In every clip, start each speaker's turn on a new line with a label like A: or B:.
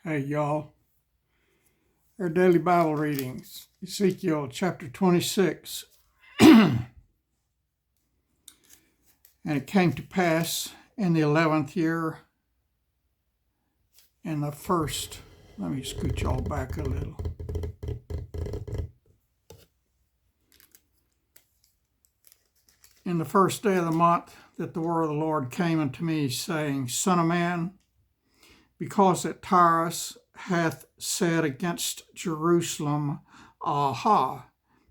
A: Hey, y'all. Our daily Bible readings, Ezekiel chapter 26. And it came to pass in the 11th year, in the first, let me scoot y'all back a little. In the first day of the month, that the word of the Lord came unto me, saying, Son of man, because that Tyrus hath said against Jerusalem, Aha,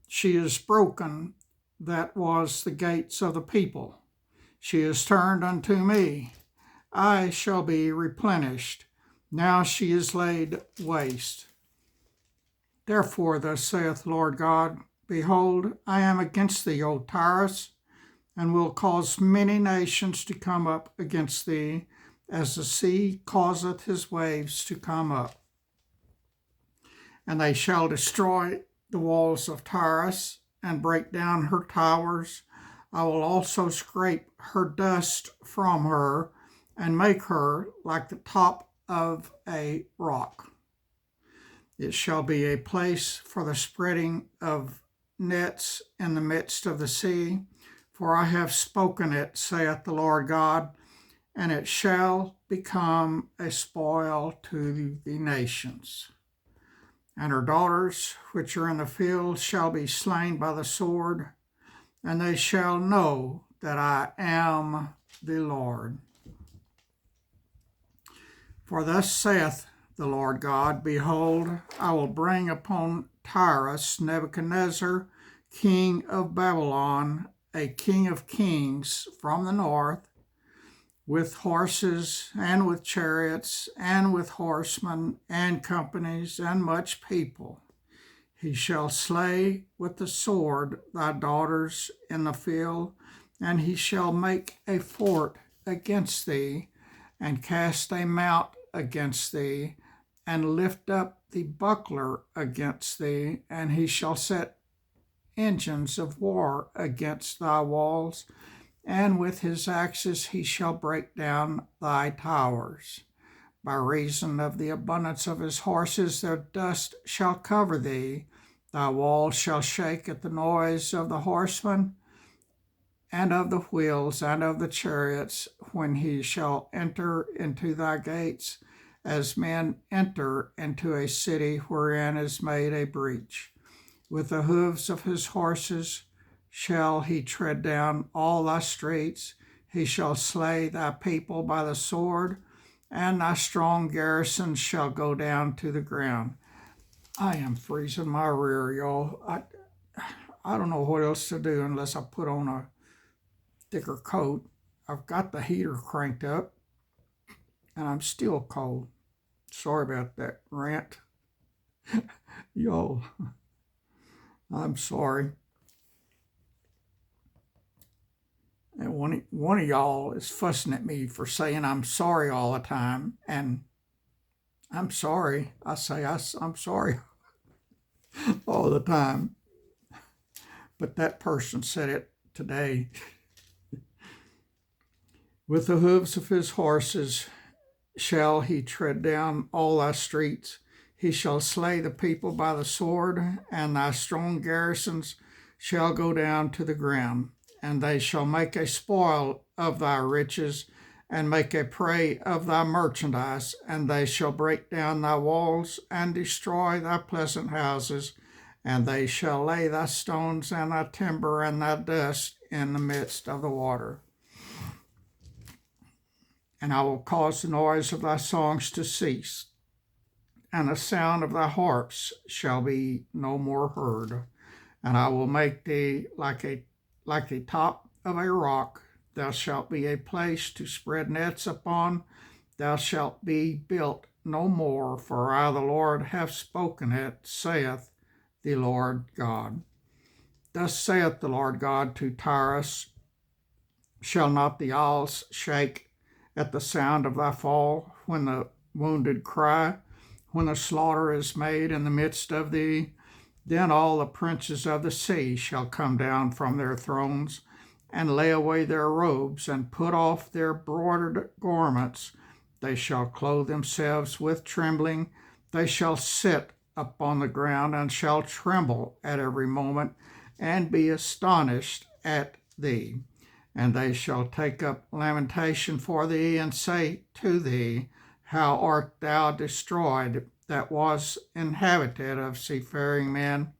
A: she is broken, that was the gates of the people. She is turned unto me. I shall be replenished. Now she is laid waste. Therefore, thus saith the Lord God, Behold, I am against thee, O Tyrus, and will cause many nations to come up against thee, as the sea causeth his waves to come up. And they shall destroy the walls of Tyrus, and break down her towers. I will also scrape her dust from her, and make her like the top of a rock. It shall be a place for the spreading of nets in the midst of the sea, for I have spoken it, saith the Lord God, and it shall become a spoil to the nations. And her daughters which are in the field shall be slain by the sword, and they shall know that I am the Lord. For thus saith the Lord God, Behold, I will bring upon Tyrus Nebuchadnezzar, king of Babylon, a king of kings from the north, with horses and with chariots and with horsemen and companies and much people. He shall slay with the sword thy daughters in the field, and he shall make a fort against thee, and cast a mount against thee, and lift up the buckler against thee, and he shall set engines of war against thy walls, and with his axes he shall break down thy towers. By reason of the abundance of his horses, their dust shall cover thee. Thy walls shall shake at the noise of the horsemen, and of the wheels, and of the chariots, when he shall enter into thy gates, as men enter into a city wherein is made a breach. With the hoofs of his horses shall he tread down all thy streets. He shall slay thy people by the sword, and thy strong garrisons shall go down to the ground. I am freezing my rear, y'all. I don't know what else to do unless I put on a thicker coat. I've got the heater cranked up, and I'm still cold. Sorry about that rant. Y'all, I'm sorry. And one of y'all is fussing at me for saying I'm sorry all the time, and I'm sorry. I say I'm sorry all the time. But that person said it today. With the hooves of his horses shall he tread down all thy streets. He shall slay the people by the sword, and thy strong garrisons shall go down to the ground. And they shall make a spoil of thy riches, and make a prey of thy merchandise, and they shall break down thy walls, and destroy thy pleasant houses, and they shall lay thy stones and thy timber and thy dust in the midst of the water. And I will cause the noise of thy songs to cease, and the sound of thy harps shall be no more heard. And I will make thee like the top of a rock. Thou shalt be a place to spread nets upon. Thou shalt be built no more, for I, the Lord, have spoken it, saith the Lord God. Thus saith the Lord God to Tyrus, Shall not the isles shake at the sound of thy fall, when the wounded cry, when the slaughter is made in the midst of thee? Then all the princes of the sea shall come down from their thrones, and lay away their robes, and put off their broidered garments. They shall clothe themselves with trembling. They shall sit upon the ground and shall tremble at every moment and be astonished at thee. And they shall take up lamentation for thee and say to thee, how art thou destroyed that was inhabited of seafaring men?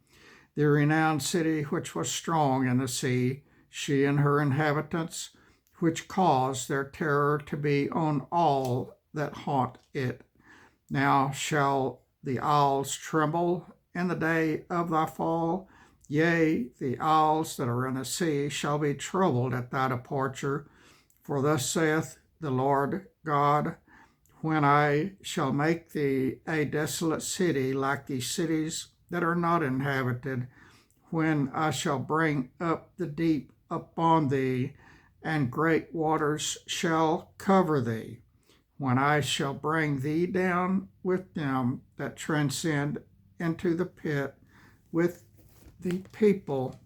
A: The renowned city which was strong in the sea, she and her inhabitants, which caused their terror to be on all that haunt it. Now shall the isles tremble in the day of thy fall. Yea, the isles that are in the sea shall be troubled at thy departure. For thus saith the Lord God, when I shall make thee a desolate city like these cities that are not inhabited, when I shall bring up the deep upon thee, and great waters shall cover thee, when I shall bring thee down with them that transcend into the pit, with the people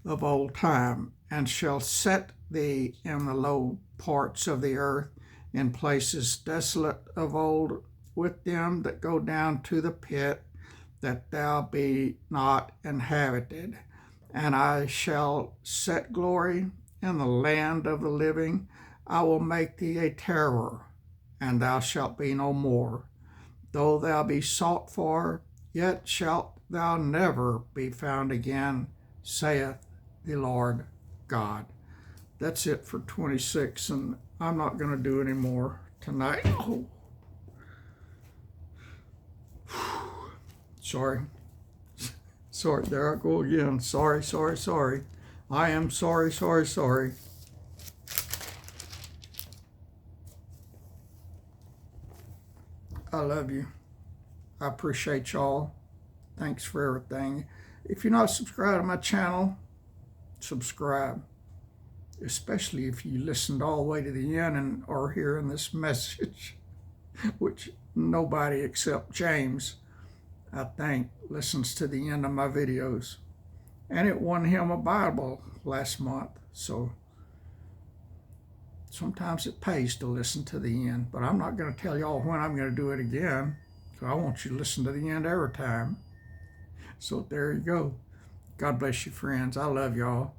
A: of old time, and shall set thee in the low parts of the earth, in places desolate of old, with them that go down to the pit, that thou be not inhabited. And I shall set glory in the land of the living. I will make thee a terror, and thou shalt be no more. Though thou be sought for, yet shalt thou never be found again, saith the Lord God. That's it for 26, and I'm not going to do any more tonight. Oh. Sorry. Sorry, there I go again. Sorry. I am sorry. I love you. I appreciate y'all. Thanks for everything. If you're not subscribed to my channel, subscribe. Especially if you listened all the way to the end and are hearing this message, which nobody except James, I think, listens to the end of my videos. And it won him a Bible last month. So sometimes it pays to listen to the end. But I'm not going to tell y'all when I'm going to do it again. So I want you to listen to the end every time. So there you go. God bless you, friends. I love y'all.